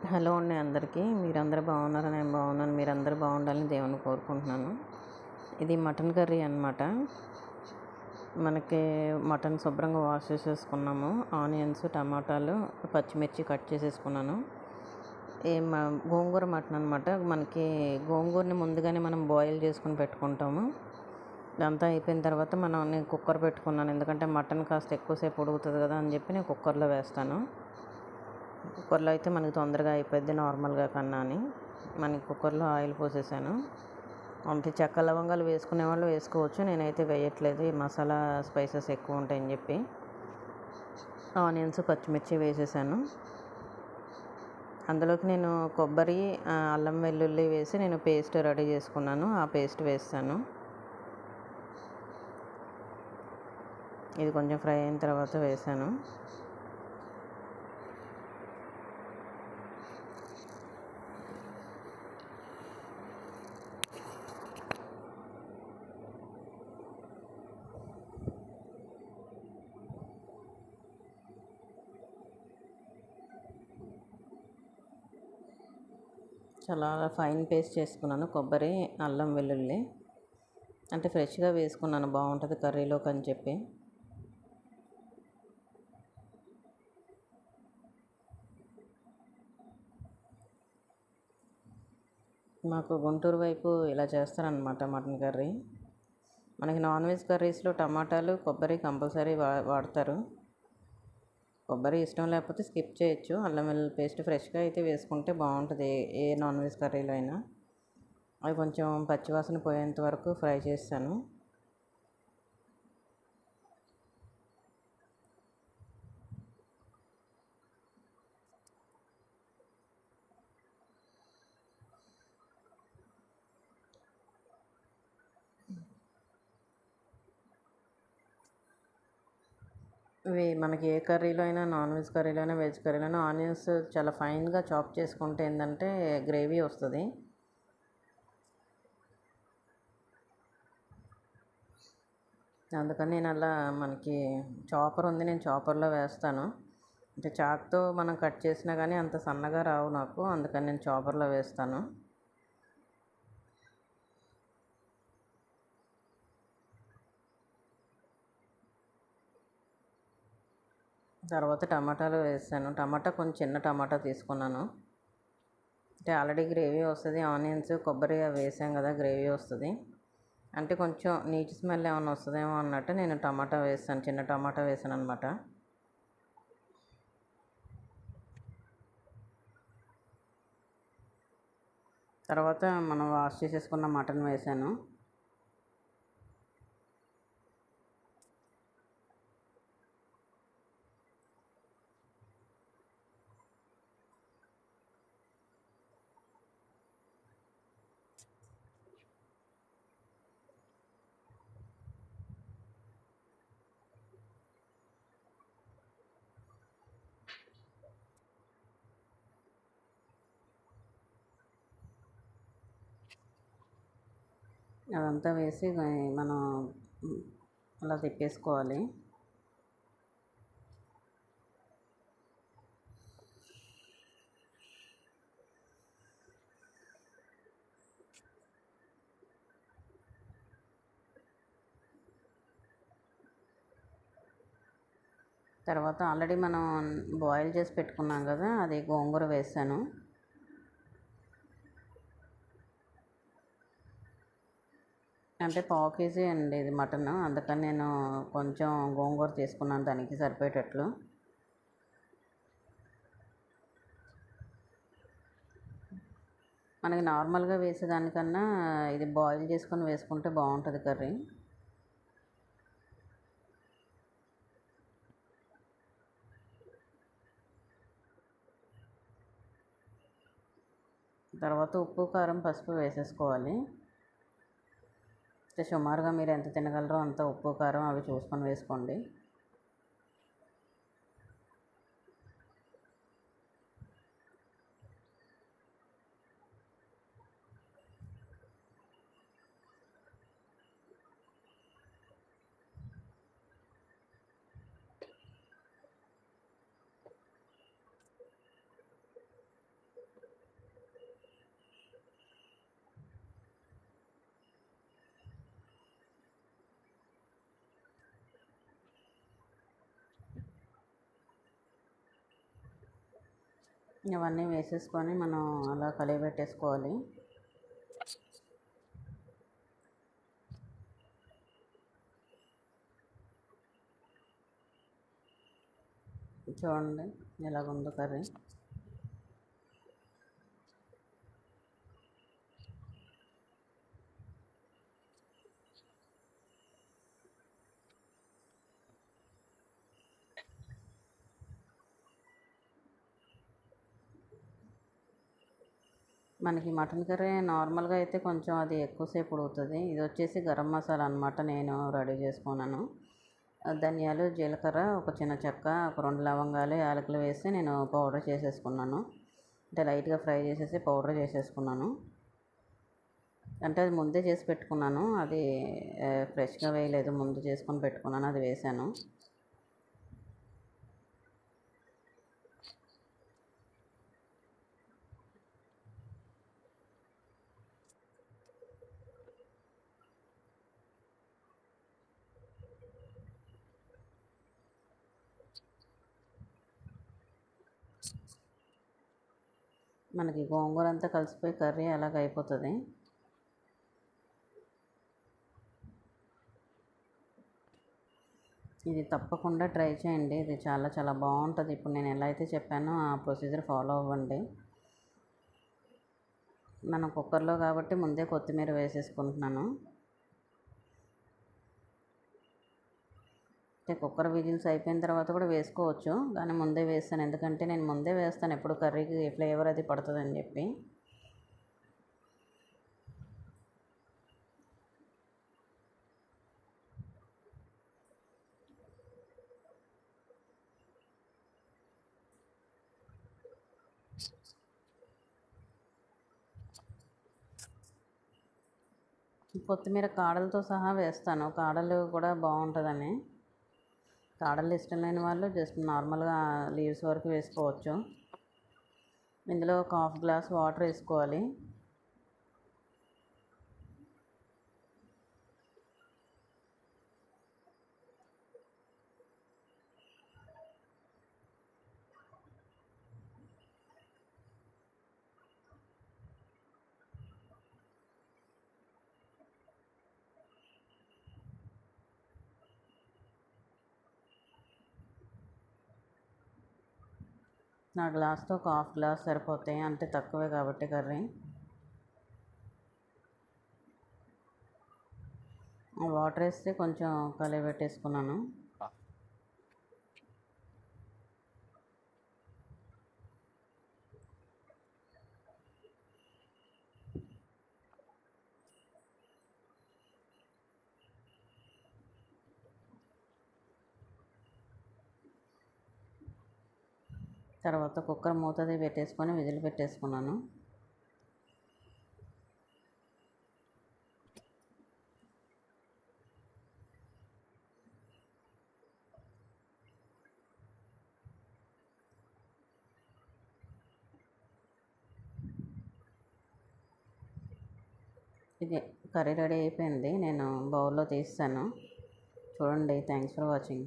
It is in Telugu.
హలో అండి అందరికీ. మీరందరూ బాగున్నారా? నేను బాగున్నాను. మీరందరూ బాగుండాలని దేవుని కోరుకుంటున్నాను. ఇది మటన్ కర్రీ అనమాట. మనకి మటన్ శుభ్రంగా వాష్ చేసేసుకున్నాము. ఆనియన్స్, టమాటాలు, పచ్చిమిర్చి కట్ చేసేసుకున్నాను. గోంగూర మటన్ అనమాట. మనకి గోంగూరని ముందుగానే మనం బాయిల్ చేసుకుని పెట్టుకుంటాము. ఇదంతా అయిపోయిన తర్వాత నేను కుక్కర్ పెట్టుకున్నాను. ఎందుకంటే మటన్ కాస్త ఎక్కువసేపు ఉడుకుతుంది కదా అని చెప్పి నేను కుక్కర్లో వేస్తాను. కుక్కర్లో అయితే మనకి తొందరగా అయిపోద్ది నార్మల్గా కన్నా అని మనకి కుక్కర్లో ఆయిల్ పోసేసాను. అంటే చెక్క లవంగాలు వేసుకునే వాళ్ళు వేసుకోవచ్చు, నేనైతే వేయట్లేదు. ఈ మసాలా స్పైసెస్ ఎక్కువ ఉంటాయని చెప్పి ఆనియన్స్, పచ్చిమిర్చి వేసేసాను. అందులోకి నేను కొబ్బరి, అల్లం వెల్లుల్లి వేసి నేను పేస్ట్ రెడీ చేసుకున్నాను. ఆ పేస్ట్ వేస్తాను. ఇది కొంచెం ఫ్రై అయిన తర్వాత వేసాను. చాలా ఫైన్ పేస్ట్ చేసుకున్నాను. కొబ్బరి, అల్లం వెల్లుల్లి అంటే ఫ్రెష్గా వేసుకున్నాను, బాగుంటుంది కర్రీలోకి అని చెప్పి. మాకు గుంటూరు వైపు ఇలా చేస్తారనమాట మటన్ కర్రీ. మనకి నాన్ వెజ్ కర్రీస్లో టమాటాలు, కొబ్బరి కంపల్సరీ వాడతారు. కొబ్బరి ఇష్టం లేకపోతే స్కిప్ చేయొచ్చు. అల్లం వెల్లుల్లి పేస్ట్ ఫ్రెష్గా అయితే వేసుకుంటే బాగుంటుంది ఏ నాన్ వెజ్ కర్రీలో అయినా. అది కొంచెం పచ్చివాసన పోయేంత వరకు ఫ్రై చేస్తాను. మనకి ఏ కర్రీలో అయినా, నాన్ వెజ్ కర్రీలో అయినా, వెజ్ కర్రీలో అయినా ఆనియన్స్ చాలా ఫైన్గా చాప్ చేసుకుంటే ఏంటంటే గ్రేవీ వస్తుంది. అందుకని నేను అలా మనకి చాపర్ ఉంది, నేను చాపర్లో వేస్తాను. అంటే చాక్తో మనం కట్ చేసినా కానీ అంత సన్నగా రావు నాకు, అందుకని నేను చాపర్లో వేస్తాను. తర్వాత టమాటాలు వేసాను. టమాటా కొంచెం చిన్న టమాటా తీసుకున్నాను. అంటే ఆల్రెడీ గ్రేవీ వస్తుంది, ఆనియన్స్, కొబ్బరి అవి వేసాం కదా, గ్రేవీ వస్తుంది. అంటే కొంచెం నీచు స్మెల్ ఏమైనా వస్తుందేమో అన్నట్టు నేను టమాటా వేసాను, చిన్న టమాటా వేసాను అనమాట. తర్వాత మనం వాష్ చేసేసుకున్న మటన్ వేసాను. అదంతా వేసి మనం అలా తిప్పేసుకోవాలి. తర్వాత ఆల్రెడీ మనం బాయిల్ చేసి పెట్టుకున్నాం కదా, అది గోంగూర వేసాను. అంటే పావు కేజీ అండి ఇది మటన్, అందుకని నేను కొంచెం గోంగూర తీసుకున్నాను దానికి సరిపోయేటట్లు. మనకి నార్మల్గా వేసేదానికన్నా ఇది బాయిల్ చేసుకొని వేసుకుంటే బాగుంటుంది కర్రీ. తర్వాత ఉప్పు, కారం, పసుపు వేసేసుకోవాలి. సుమారుగా మీరు ఎంత తినగలరో అంత ఉప్పు, కారం అవి చూసుకొని వేసుకోండి. ఇవన్నీ వేసేసుకొని మనం అలా కలియబెట్టేసుకోవాలి. చూడండి ఎలాగుందో కర్రీ. మనకి మటన్ కర్రీ నార్మల్గా అయితే కొంచెం అది ఎక్కువసేపు ఉడుకుతుంది. ఇది వచ్చేసి గరం మసాలా అనమాట నేను రెడీ చేసుకున్నాను. ధనియాలు, జీలకర్ర, ఒక చిన్న చెక్క, ఒక 2 లవంగాలు, యాలకులు వేసి నేను పౌడర్ చేసేసుకున్నాను. అంటే లైట్గా ఫ్రై చేసేసి పౌడర్ చేసేసుకున్నాను. అంటే అది ముందే చేసి పెట్టుకున్నాను. అది ఫ్రెష్గా వేయలేదు, ముందు చేసుకొని పెట్టుకున్నాను, అది వేసాను. మనకి గోంగూర అంతా కలిసిపోయి కర్రీ అలాగ అయిపోతుంది. ఇది తప్పకుండా ట్రై చేయండి. ఇది చాలా చాలా బాగుంటుంది. ఇప్పుడు నేను ఎలా అయితే చెప్పానో ఆ ప్రొసీజర్ ఫాలో అవ్వండి. మనం కుక్కర్లో కాబట్టి ముందే కొత్తిమీర వేసేసుకుంటున్నాను. అంటే కుక్కర్ విజిల్స్ అయిపోయిన తర్వాత కూడా వేసుకోవచ్చు, కానీ ముందే వేస్తాను. ఎందుకంటే నేను ముందే వేస్తాను ఎప్పుడు కర్రీకి ఫ్లేవర్ అది పడుతుందని చెప్పి. కొత్తిమీర కాడలతో సహా వేస్తాను, కాడలు కూడా బాగుంటుందని. కాడలు ఇష్టం లేని వాళ్ళు జస్ట్ నార్మల్గా లీవ్స్ వరకు వేసుకోవచ్చు. ఇందులో ఒక 1/2 గ్లాస్ వాటర్ వేసుకోవాలి. నా గ్లాస్తో ఒక 1/2 గ్లాస్ సరిపోతాయి, అంటే తక్కువే కాబట్టి కర్రీ. వాటర్ వేస్తే కొంచెం కలియబెట్టేసుకున్నాను. తర్వాత కుక్కర్ మూతది పెట్టేసుకొని విజిల్ పెట్టేసుకున్నాను. ఇది కర్రీ రెడీ అయిపోయింది, నేను బౌల్లో తీస్తాను. చూడండి. Thanks for watching.